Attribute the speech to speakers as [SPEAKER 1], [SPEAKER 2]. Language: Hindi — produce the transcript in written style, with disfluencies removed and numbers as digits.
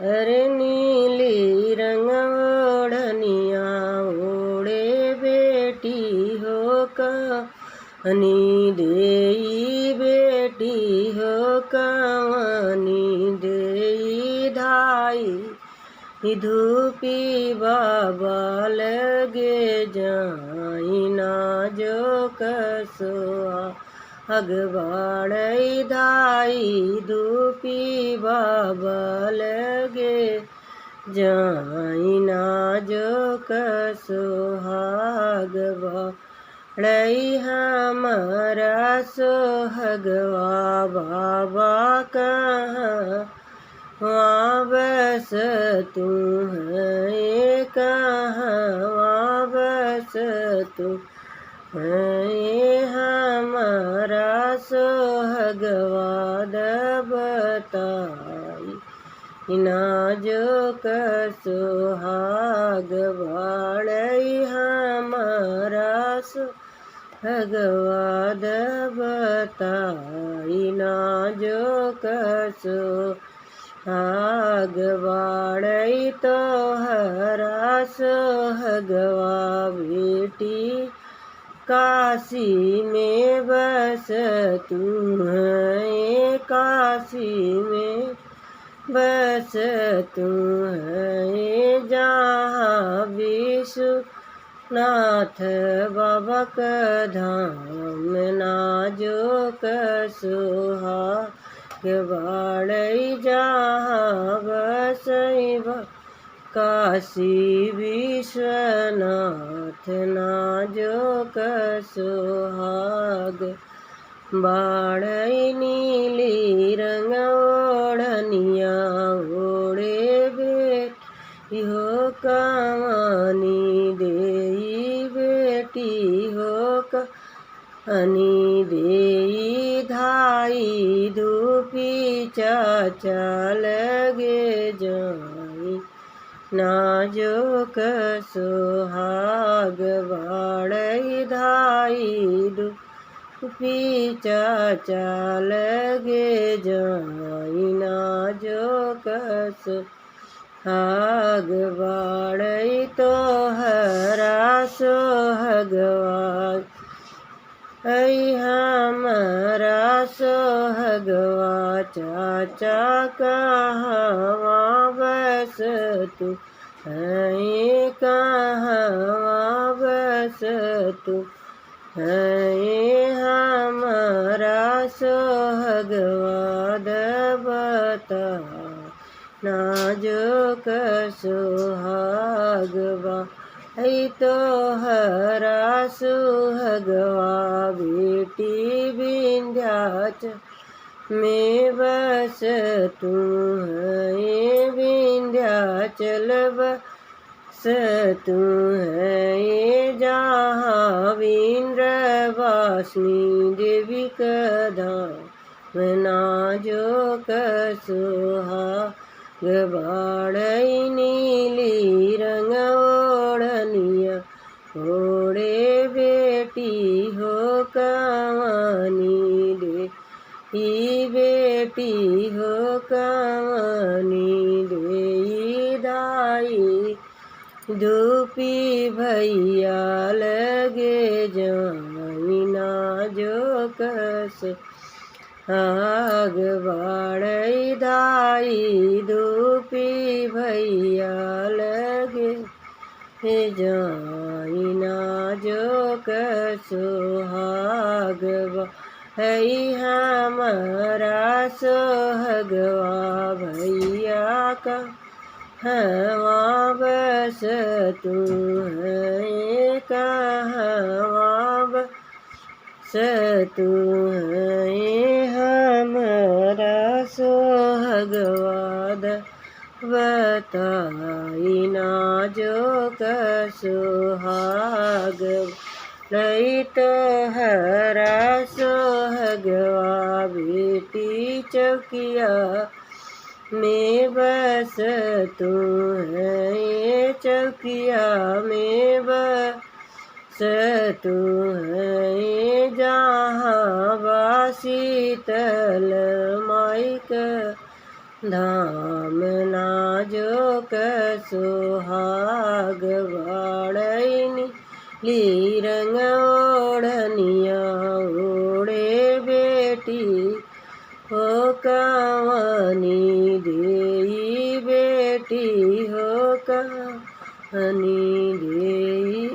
[SPEAKER 1] अरे नीली रंग ओढ़निया ओढ़े बेटी हो कहानी देई बेटी हो कहानी देई धाई धूपी बाबा लगे जाई ना जो कसुआ अगवाड़ई धाई धूपी बाबा लगे जाई ना जो कसुहागवा लई हमारा सोहगवा बाबा कहाँ वहाँ बस तू है कहाँ वहाँ बस तू है हमारा सोहगवा दबताई ना जो कसुहाग वाड़ई हमारा सोहगवा दबताई ना जो कसुहाग वाड़ई तो हरा सोहगवा बेटी काशी में बस तू है काशी में बस तू है जहाँ विश्वनाथ बाबा का धाम ना जो कसुहाग वाड़ई जहाँ बसई काशी विश्वनाथ ना जो कसुहाग बाड़ई नीली रंग ओढ़निया ओढ़े बेटी हो कहानी देई बेटी हो कहानी देई धाई धूपी चाचा लगे जाई ना जो कसुहाग वाड़ई धाई धूपी चाचा लगे जाई ना जो कसुहाग वाड़ई तो हरा सोहगवा ऐ हमारा सोहगवा चाचा कहाँ बस तू है कहाँ बस तू है हमारा सोहगवा दबता ना जो कसुहागवा ऐ तो हरा सुहगवा बेटी विंध्याचल में बस तू है विंध्याचल बस तू है जहाँ विंध्यवासिनी देवी का धाम ना जो कसुहाग वाड़ई नीली रंग ओढ़निया ओढ़े बेटी हो कहानी दे बेटी हो कहानी देई दाई धूपी भैया लगे जाई ना जो कसुहाग वाड़ई धाई धूपी भैया लगे जाई ना जो कसुहाग है हमारा सोहगवा भैया का हवा बस तू है कहाँ बस तू है हमारा सोहगवा बताई ना जो कसुहाग लई तो हरा सोहगवा बेटी चौकिया में बस तू है चौकिया में बस तू है जहाँ शीतल माई का धाम ना सुहाग वाड़ैनी ली रंग ओढ़निया ओढ़े बेटी हो कावनी देई बेटी हो कावनी देई।